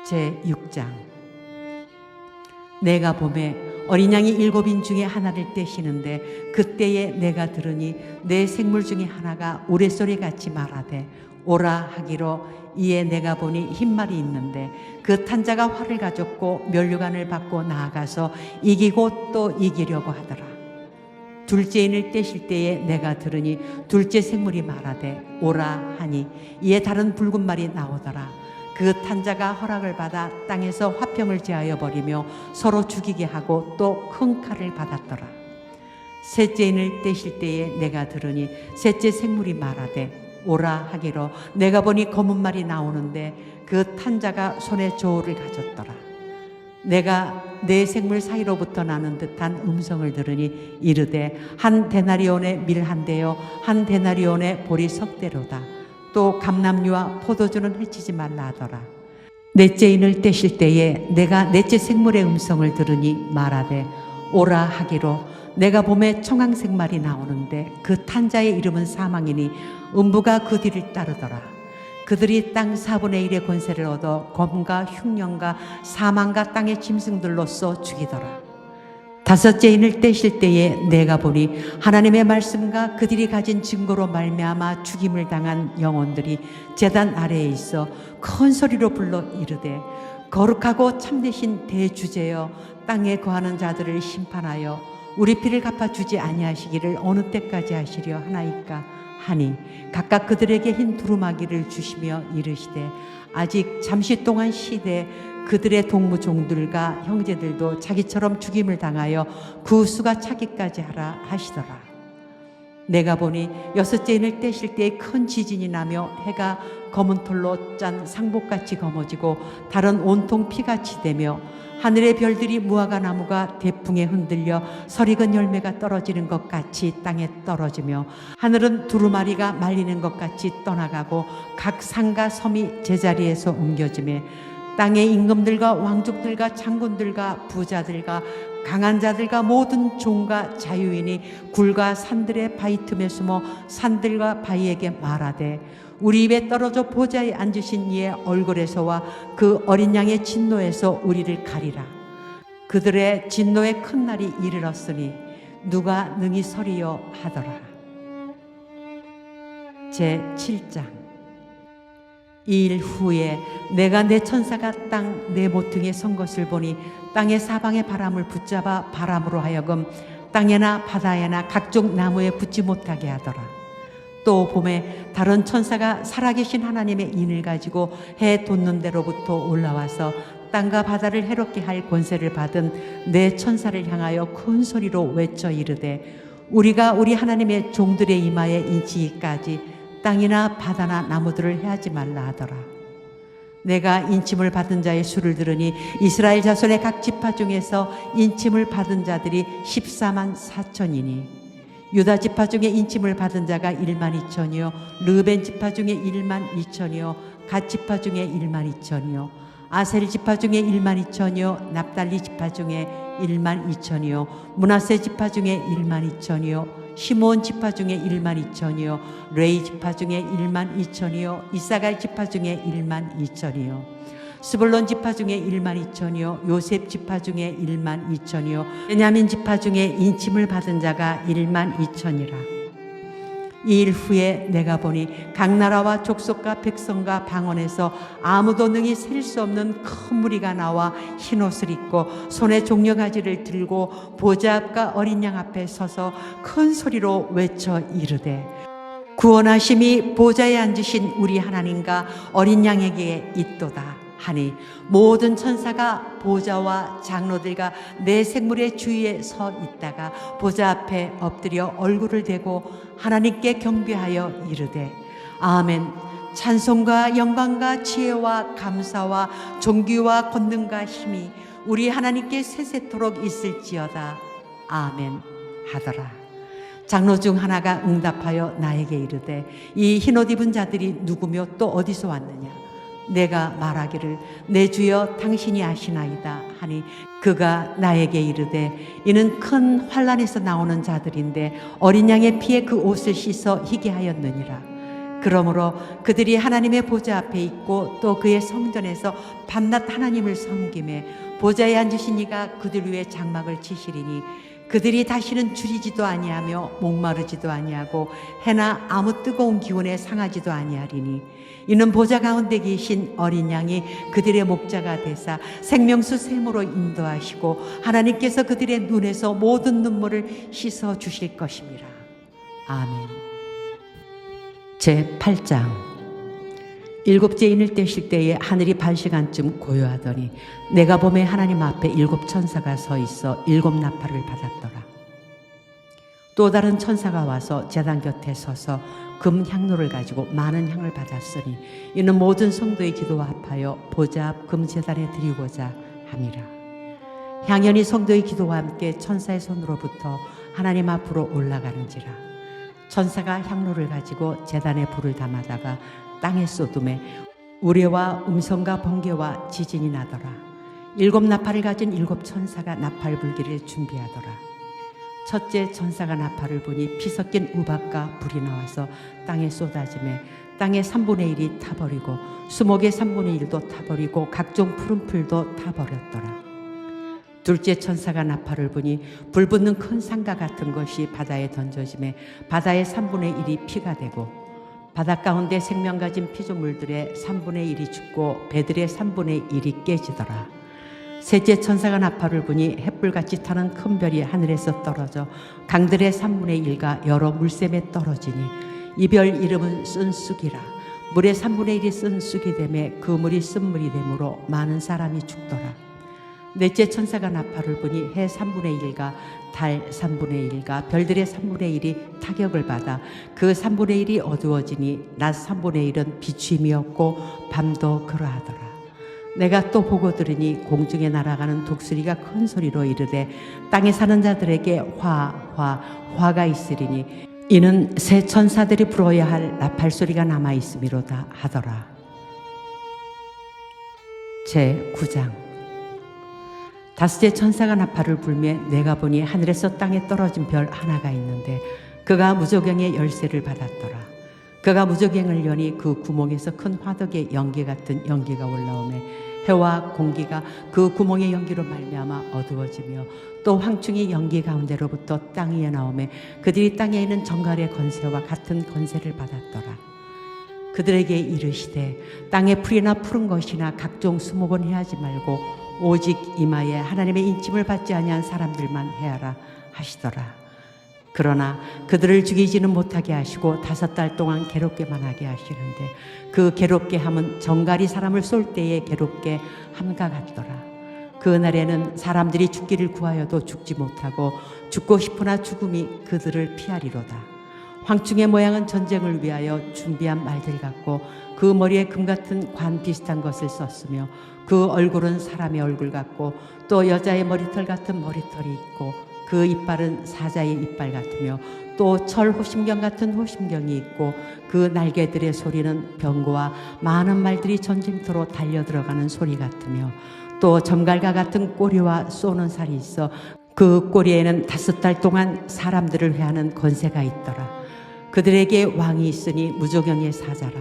제6장. 내가 보매 어린 양이 7인 중에 하나를 떼시는데 그때에 내가 들으니 내 생물 중에 하나가 우레소리같이 말하되 오라 하기로, 이에 내가 보니 흰 말이 있는데 그 탄자가 활을 가졌고 면류관을 받고 나아가서 이기고 또 이기려고 하더라. 둘째인을 떼실 때에 내가 들으니 둘째 생물이 말하되 오라 하니, 이에 다른 붉은 말이 나오더라. 그 탄자가 허락을 받아 땅에서 화평을 제하여 버리며 서로 죽이게 하고 또 큰 칼을 받았더라. 셋째인을 떼실 때에 내가 들으니 셋째 생물이 말하되 오라 하기로, 내가 보니 검은 말이 나오는데 그 탄자가 손에 저울을 가졌더라. 내가 네 생물 사이로부터 나는 듯한 음성을 들으니 이르되, 한 데나리온의 밀 한 대요 한 데나리온의 보리 석 대로다. 또 감람류와 포도주는 해치지 말라 하더라. 넷째인을 떼실 때에 내가 넷째 생물의 음성을 들으니 말하되 오라 하기로, 내가 봄에 청황색 말이 나오는데 그 탄자의 이름은 사망이니 음부가 그 뒤를 따르더라. 그들이 땅 4분의 1의 권세를 얻어 검과 흉년과 사망과 땅의 짐승들로서 죽이더라. 다섯째인을 떼실 때에 내가 보니 하나님의 말씀과 그들이 가진 증거로 말미암아 죽임을 당한 영혼들이 제단 아래에 있어 큰 소리로 불러 이르되, 거룩하고 참되신 대주제여, 땅에 거하는 자들을 심판하여 우리 피를 갚아주지 아니하시기를 어느 때까지 하시려 하나이까 하니, 각각 그들에게 흰 두루마기를 주시며 이르시되, 아직 잠시 동안 쉬되 그들의 동무종들과 형제들도 자기처럼 죽임을 당하여 그 수가 차기까지 하라 하시더라. 내가 보니 여섯째인을 떼실 때에 큰 지진이 나며 해가 검은 털로 짠 상복같이 검어지고 달은 온통 피같이 되며 하늘의 별들이 무화과 나무가 대풍에 흔들려 설익은 열매가 떨어지는 것 같이 땅에 떨어지며 하늘은 두루마리가 말리는 것 같이 떠나가고 각 산과 섬이 제자리에서 옮겨지며 땅의 임금들과 왕족들과 장군들과 부자들과 강한 자들과 모든 종과 자유인이 굴과 산들의 바위 틈에 숨어 산들과 바위에게 말하되, 우리 입에 떨어져 보좌에 앉으신 이의 얼굴에서와 그 어린 양의 진노에서 우리를 가리라. 그들의 진노의 큰 날이 이르렀으니 누가 능히 서리요 하더라. 제7장. 이 일 후에 내가 내 천사가 땅 내 모퉁이에 선 것을 보니 땅의 사방의 바람을 붙잡아 바람으로 하여금 땅에나 바다에나 각종 나무에 붙지 못하게 하더라. 또 봄에 다른 천사가 살아계신 하나님의 인을 가지고 해 돋는 데로부터 올라와서 땅과 바다를 해롭게 할 권세를 받은 내 천사를 향하여 큰 소리로 외쳐 이르되, 우리가 우리 하나님의 종들의 이마에 인치기까지 땅이나 바다나 나무들을 해하지 말라 하더라. 내가 인침을 받은 자의 수를 들으니 이스라엘 자손의 각 지파 중에서 인침을 받은 자들이 14만 4천이니 유다 지파 중에 인침을 받은 자가 1만 2천이요 르벤 지파 중에 1만 2천이요 갓 지파 중에 1만 2천이요 아셀 지파 중에 1만 2천이요 납달리 지파 중에 1만 2천이요 므낫세 지파 중에 1만 2천이요 시몬 지파 중에 1만 2천이요 레이 지파 중에 1만 2천이요 이사갈 지파 중에 1만 2천이요 스불론 지파 중에 1만 2천이요 요셉 지파 중에 1만 2천이요 베냐민 지파 중에 인침을 받은 자가 1만 2천이라. 이 일 후에 내가 보니 각 나라와 족속과 백성과 방언에서 아무도 능히 셀 수 없는 큰 무리가 나와 흰 옷을 입고 손에 종려가지를 들고 보좌 앞과 어린 양 앞에 서서 큰 소리로 외쳐 이르되, 구원하심이 보좌에 앉으신 우리 하나님과 어린 양에게 있도다 하니, 모든 천사가 보좌와 장로들과 내 생물의 주위에 서 있다가 보좌 앞에 엎드려 얼굴을 대고 하나님께 경배하여 이르되, 아멘. 찬송과 영광과 지혜와 감사와 존귀와 권능과 힘이 우리 하나님께 세세토록 있을지어다. 아멘 하더라. 장로 중 하나가 응답하여 나에게 이르되, 이 흰옷 입은 자들이 누구며 또 어디서 왔느냐? 내가 말하기를, 내 주여 당신이 아시나이다 하니, 그가 나에게 이르되, 이는 큰 환난에서 나오는 자들인데 어린 양의 피에 그 옷을 씻어 희게 하였느니라. 그러므로 그들이 하나님의 보좌 앞에 있고 또 그의 성전에서 밤낮 하나님을 섬김에 보좌에 앉으신 이가 그들 위에 장막을 치시리니 그들이 다시는 줄이지도 아니하며 목마르지도 아니하고 해나 아무 뜨거운 기운에 상하지도 아니하리니 이는 보좌 가운데 계신 어린 양이 그들의 목자가 되사 생명수 샘으로 인도하시고 하나님께서 그들의 눈에서 모든 눈물을 씻어 주실 것입니다. 아멘. 제8장. 일곱째 인을 떼실 때에 하늘이 반시간쯤 고요하더니 내가 보매 하나님 앞에 7 천사가 서 있어 7 나팔을 받았더라. 또 다른 천사가 와서 제단 곁에 서서 금 향로를 가지고 많은 향을 받았으니 이는 모든 성도의 기도와 합하여 보좌 앞 금 제단에 드리고자 함이라. 향연이 성도의 기도와 함께 천사의 손으로부터 하나님 앞으로 올라가는지라. 천사가 향로를 가지고 제단에 불을 담아다가 땅에 쏟음에 우레와 음성과 번개와 지진이 나더라. 7 나팔을 가진 7 천사가 나팔 불기를 준비하더라. 첫째 천사가 나팔을 부니 피 섞인 우박과 불이 나와서 땅에 쏟아지매 땅의 3분의 1이 타버리고 수목의 3분의 1도 타버리고 각종 푸른 풀도 타버렸더라. 둘째 천사가 나팔을 부니 불붙는 큰 상가 같은 것이 바다에 던져지매 바다의 3분의 1이 피가 되고 바다 가운데 생명 가진 피조물들의 3분의 1이 죽고 배들의 3분의 1이 깨지더라. 셋째 천사가 나팔을 부니 햇불같이 타는 큰 별이 하늘에서 떨어져 강들의 3분의 1과 여러 물샘에 떨어지니 이 별 이름은 쓴쑥이라. 물의 3분의 1이 쓴쑥이 되매 그 물이 쓴물이 되므로 많은 사람이 죽더라. 넷째 천사가 나팔을 부니 해 3분의 1과 달 3분의 1과 별들의 3분의 1이 타격을 받아 그 3분의 1이 어두워지니 낮 3분의 1은 비추임이 없고 밤도 그러하더라. 내가 또 보고 들으니 공중에 날아가는 독수리가 큰 소리로 이르되 땅에 사는 자들에게 화가 있으리니 이는 새 천사들이 불어야 할 나팔 소리가 남아 있음이로다 하더라. 제9장. 다섯째 천사가 나팔을 불매 내가 보니 하늘에서 땅에 떨어진 별 하나가 있는데 그가 무저갱의 열쇠를 받았더라. 그가 무저갱을 여니 그 구멍에서 큰 화덕의 연기 같은 연기가 올라오매 해와 공기가 그 구멍의 연기로 말미암아 어두워지며 또 황충이 연기 가운데로부터 땅 위에 나오매 그들이 땅에 있는 정갈의 권세와 같은 권세를 받았더라. 그들에게 이르시되 땅의 풀이나 푸른 것이나 각종 수목은 해하지 말고 오직 이마에 하나님의 인침을 받지 아니한 사람들만 해하라 하시더라. 그러나 그들을 죽이지는 못하게 하시고 5달 동안 괴롭게만 하게 하시는데 그 괴롭게 함은 정갈이 사람을 쏠 때의 괴롭게 함과 같더라. 그날에는 사람들이 죽기를 구하여도 죽지 못하고 죽고 싶으나 죽음이 그들을 피하리로다. 황충의 모양은 전쟁을 위하여 준비한 말들 같고 그 머리에 금 같은 관 비슷한 것을 썼으며 그 얼굴은 사람의 얼굴 같고 또 여자의 머리털 같은 머리털이 있고 그 이빨은 사자의 이빨 같으며 또 철 호심경 같은 호심경이 있고 그 날개들의 소리는 병거와 많은 말들이 전쟁터로 달려 들어가는 소리 같으며 또 점갈과 같은 꼬리와 쏘는 살이 있어 그 꼬리에는 5달 동안 사람들을 해하는 권세가 있더라. 그들에게 왕이 있으니 무조경의 사자라.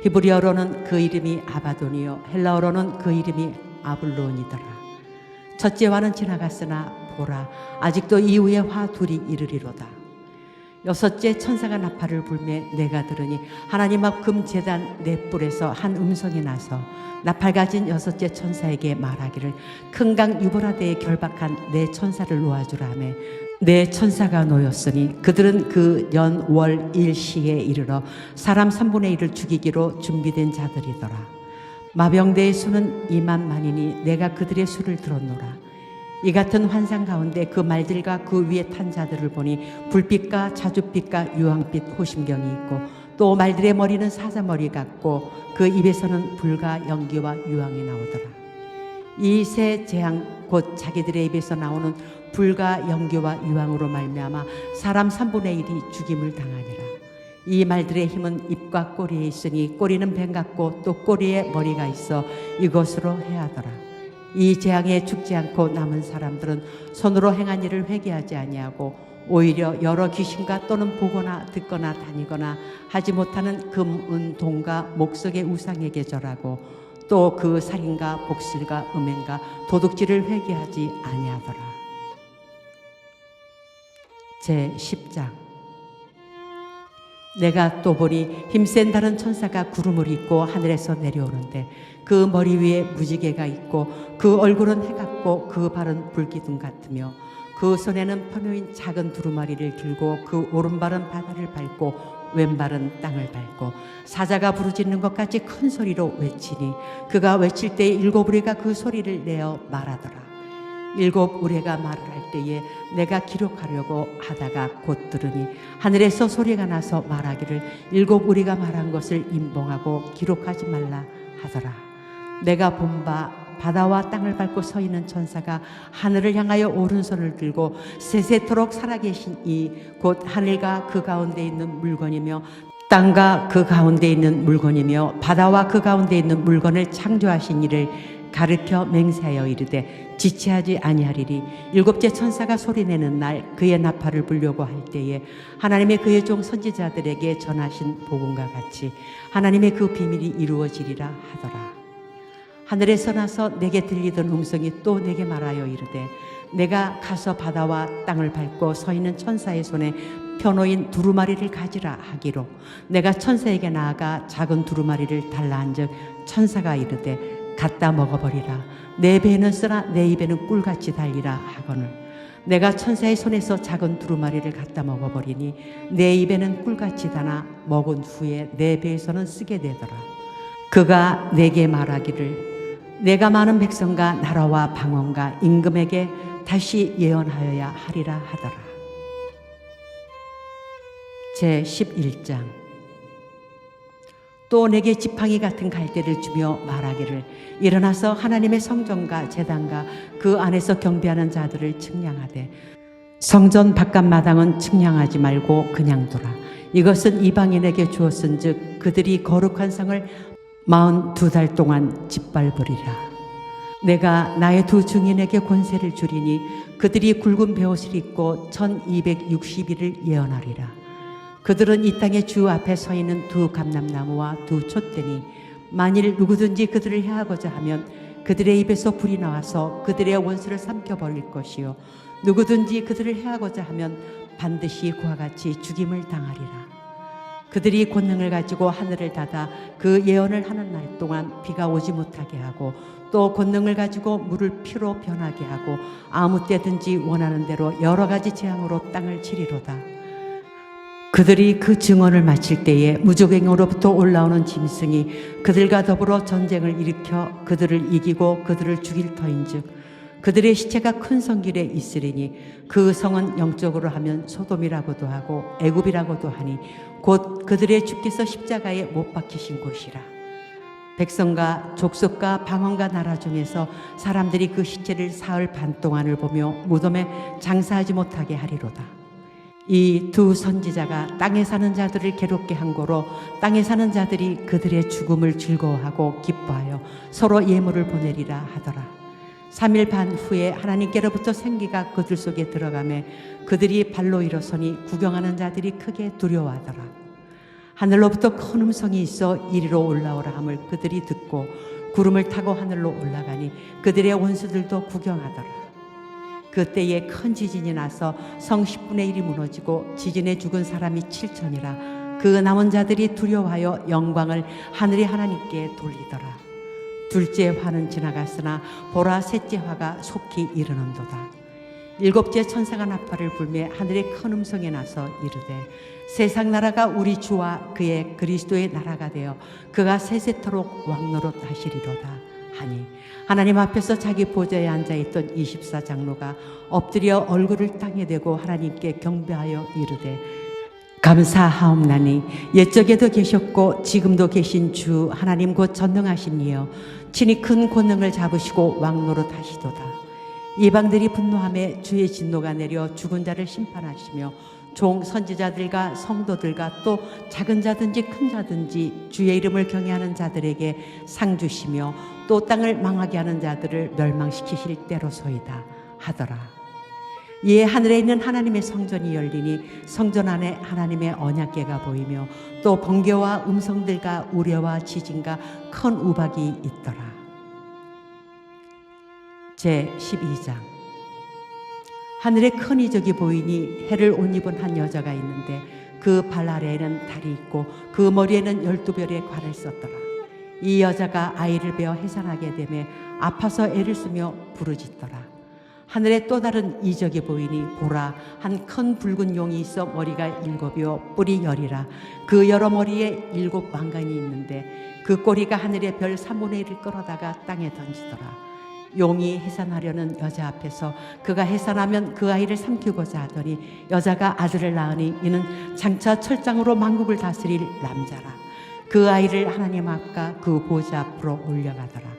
히브리어로는 그 이름이 아바돈이요 헬라어로는 그 이름이 아블론이더라. 첫째 화는 지나갔으나 보라 아직도 이후에 화 둘이 이르리로다. 여섯째 천사가 나팔을 불매 내가 들으니 하나님 앞 금 제단 네 뿔에서 한 음성이 나서 나팔 가진 여섯째 천사에게 말하기를 큰 강 유브라데에 결박한 네 천사를 놓아주라 하매 네 천사가 놓였으니 그들은 그 연 월 일시에 이르러 사람 3분의 1을 죽이기로 준비된 자들이더라. 마병대의 수는 2만 만이니 내가 그들의 수를 들었노라. 이 같은 환상 가운데 그 말들과 그 위에 탄 자들을 보니 불빛과 자줏빛과 유황빛 호심경이 있고 또 말들의 머리는 사자머리 같고 그 입에서는 불과 연기와 유황이 나오더라. 이 세 재앙 곧 자기들의 입에서 나오는 불과 연기와 유황으로 말미암아 사람 3분의 1이 죽임을 당하니라. 이 말들의 힘은 입과 꼬리에 있으니 꼬리는 뱀 같고 또 꼬리에 머리가 있어 이것으로 해하더라. 이 재앙에 죽지 않고 남은 사람들은 손으로 행한 일을 회개하지 아니하고 오히려 여러 귀신과 또는 보거나 듣거나 다니거나 하지 못하는 금, 은, 동과 목석의 우상에게 절하고 또 그 살인과 복술과 음행과 도둑질을 회개하지 아니하더라. 제10장. 내가 또 보니 힘센 다른 천사가 구름을 입고 하늘에서 내려오는데 그 머리 위에 무지개가 있고 그 얼굴은 해 같고 그 발은 불기둥 같으며 그 손에는 퍼놓인 작은 두루마리를 들고 그 오른발은 바다를 밟고 왼발은 땅을 밟고 사자가 부르짖는 것 같이 큰 소리로 외치니 그가 외칠 때에 일곱 우레가 그 소리를 내어 말하더라. 일곱 우레가 말을 할 때에 내가 기록하려고 하다가 곧 들으니 하늘에서 소리가 나서 말하기를 일곱 우레가 말한 것을 임봉하고 기록하지 말라 하더라. 내가 본 바 바다와 땅을 밟고 서 있는 천사가 하늘을 향하여 오른손을 들고 세세토록 살아계신 이 곧 하늘과 그 가운데 있는 물건이며 땅과 그 가운데 있는 물건이며 바다와 그 가운데 있는 물건을 창조하신 이를 가르쳐 맹세하여 이르되 지체하지 아니하리니 일곱째 천사가 소리내는 날 그의 나팔을 불려고 할 때에 하나님의 그의 종 선지자들에게 전하신 복음과 같이 하나님의 그 비밀이 이루어지리라 하더라. 하늘에서 나서 내게 들리던 음성이 또 내게 말하여 이르되 내가 가서 바다와 땅을 밟고 서 있는 천사의 손에 펴놓인 두루마리를 가지라 하기로 내가 천사에게 나아가 작은 두루마리를 달라 한즉 천사가 이르되 갖다 먹어버리라. 내 배에는 쓰나 내 입에는 꿀같이 달리라 하거늘 내가 천사의 손에서 작은 두루마리를 갖다 먹어버리니 내 입에는 꿀같이 다나 먹은 후에 내 배에서는 쓰게 되더라. 그가 내게 말하기를 내가 많은 백성과 나라와 방언과 임금에게 다시 예언하여야 하리라 하더라. 제11장. 또 내게 지팡이 같은 갈대를 주며 말하기를 일어나서 하나님의 성전과 제단과 그 안에서 경배하는 자들을 측량하되 성전 바깥마당은 측량하지 말고 그냥 두라. 이것은 이방인에게 주었은즉 그들이 거룩한 성을 42달 동안 짓밟으리라. 내가 나의 두 증인에게 권세를 주리니 그들이 굵은 베옷을 입고 1260일을 예언하리라. 그들은 이 땅의 주 앞에 서 있는 두 감람나무와 두 촛대니 만일 누구든지 그들을 해하고자 하면 그들의 입에서 불이 나와서 그들의 원수를 삼켜버릴 것이요 누구든지 그들을 해하고자 하면 반드시 그와 같이 죽임을 당하리라. 그들이 권능을 가지고 하늘을 닫아 그 예언을 하는 날 동안 비가 오지 못하게 하고 또 권능을 가지고 물을 피로 변하게 하고 아무 때든지 원하는 대로 여러 가지 재앙으로 땅을 치리로다. 그들이 그 증언을 마칠 때에 무적행으로부터 올라오는 짐승이 그들과 더불어 전쟁을 일으켜 그들을 이기고 그들을 죽일 터인즉 그들의 시체가 큰 성길에 있으리니 그 성은 영적으로 하면 소돔이라고도 하고 애굽이라고도 하니 곧 그들의 주께서 십자가에 못 박히신 곳이라. 백성과 족속과 방언과 나라 중에서 사람들이 그 시체를 사흘 반 동안을 보며 무덤에 장사하지 못하게 하리로다. 이 두 선지자가 땅에 사는 자들을 괴롭게 한 고로 땅에 사는 자들이 그들의 죽음을 즐거워하고 기뻐하여 서로 예물을 보내리라 하더라. 3일 반 후에 하나님께로부터 생기가 그들 속에 들어가매 그들이 발로 일어서니 구경하는 자들이 크게 두려워하더라. 하늘로부터 큰 음성이 있어 이리로 올라오라 함을 그들이 듣고 구름을 타고 하늘로 올라가니 그들의 원수들도 구경하더라. 그때에 큰 지진이 나서 성 10분의 1이 무너지고 지진에 죽은 사람이 7천이라. 그 남은 자들이 두려워하여 영광을 하늘의 하나님께 돌리더라. 둘째 화는 지나갔으나 보라 셋째 화가 속히 이르는도다. 일곱째 천사가 나팔을 불매 하늘의 큰 음성이 나서 이르되 세상 나라가 우리 주와 그의 그리스도의 나라가 되어 그가 세세토록 왕노릇 하시리로다 하니 하나님 앞에서 자기 보좌에 앉아있던 24장로가 엎드려 얼굴을 땅에 대고 하나님께 경배하여 이르되 감사하옵나니 옛적에도 계셨고 지금도 계신 주 하나님 곧 전능하신 이여 친히 큰 권능을 잡으시고 왕노릇 하시도다. 이방들이 분노하며 주의 진노가 내려 죽은 자를 심판하시며 종 선지자들과 성도들과 또 작은 자든지 큰 자든지 주의 이름을 경외하는 자들에게 상 주시며 또 땅을 망하게 하는 자들을 멸망시키실 때로소이다 하더라. 이에 하늘에 있는 하나님의 성전이 열리니 성전 안에 하나님의 언약궤가 보이며 또 번개와 음성들과 우레와 지진과 큰 우박이 있더라. 제12장. 하늘에 큰 이적이 보이니 해를 옷 입은 한 여자가 있는데 그 발 아래에는 달이 있고 그 머리에는 12별의 관을 썼더라. 이 여자가 아이를 베어 해산하게 되매 아파서 애를 쓰며 부르짖더라. 하늘에 또 다른 이적이 보이니 보라, 한 큰 붉은 용이 있어 머리가 7이요 뿔이 10이라. 그 여러 머리에 7 왕관이 있는데 그 꼬리가 하늘의 별 3분의 1을 끌어다가 땅에 던지더라. 용이 해산하려는 여자 앞에서 그가 해산하면 그 아이를 삼키고자 하더니 여자가 아들을 낳으니 이는 장차 철장으로 만국을 다스릴 남자라. 그 아이를 하나님 앞과 그 보좌 앞으로 올려가더라.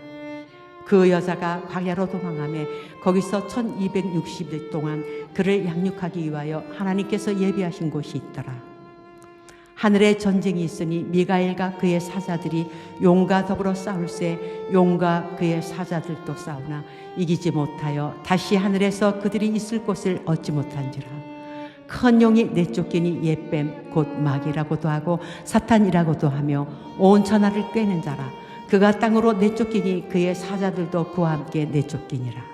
그 여자가 광야로 도망하며 거기서 1260일 동안 그를 양육하기 위하여 하나님께서 예비하신 곳이 있더라. 하늘에 전쟁이 있으니 미가엘과 그의 사자들이 용과 더불어 싸울새 용과 그의 사자들도 싸우나 이기지 못하여 다시 하늘에서 그들이 있을 곳을 얻지 못한지라. 큰 용이 내쫓기니 옛뱀 곧 마귀라고도 하고 사탄이라고도 하며 온 천하를 꿰는 자라. 그가 땅으로 내쫓기니 그의 사자들도 그와 함께 내쫓기니라.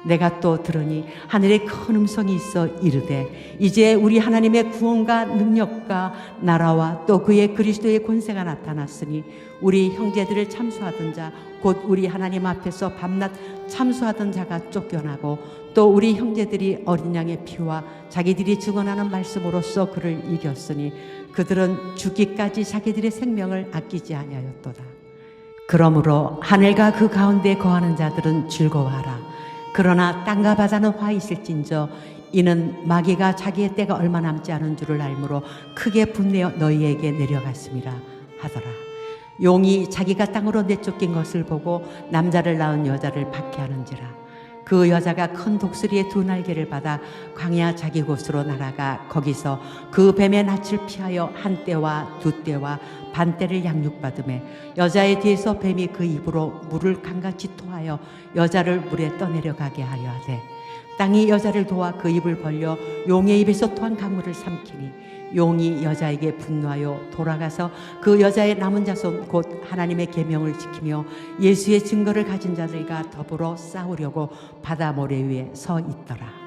내가 또 들으니 하늘에 큰 음성이 있어 이르되 이제 우리 하나님의 구원과 능력과 나라와 또 그의 그리스도의 권세가 나타났으니 우리 형제들을 참수하던 자 곧 우리 하나님 앞에서 밤낮 참수하던 자가 쫓겨나고 또 우리 형제들이 어린 양의 피와 자기들이 증언하는 말씀으로써 그를 이겼으니 그들은 죽기까지 자기들의 생명을 아끼지 아니하였도다. 그러므로 하늘과 그 가운데 거하는 자들은 즐거워하라. 그러나 땅과 바다는 화 있을진저 이는 마귀가 자기의 때가 얼마 남지 않은 줄을 알므로 크게 분내어 너희에게 내려갔음이라 하더라. 용이 자기가 땅으로 내쫓긴 것을 보고 남자를 낳은 여자를 박해하는지라. 그 여자가 큰 독수리의 2 날개를 받아 광야 자기 곳으로 날아가 거기서 그 뱀의 낯을 피하여 1떼와 2떼와 반떼를 양육받으매 여자의 뒤에서 뱀이 그 입으로 물을 강같이 토하여 여자를 물에 떠내려가게 하려 하되 땅이 여자를 도와 그 입을 벌려 용의 입에서 토한 강물을 삼키니 용이 여자에게 분노하여 돌아가서 그 여자의 남은 자손 곧 하나님의 계명을 지키며 예수의 증거를 가진 자들과 더불어 싸우려고 바다 모래 위에 서 있더라.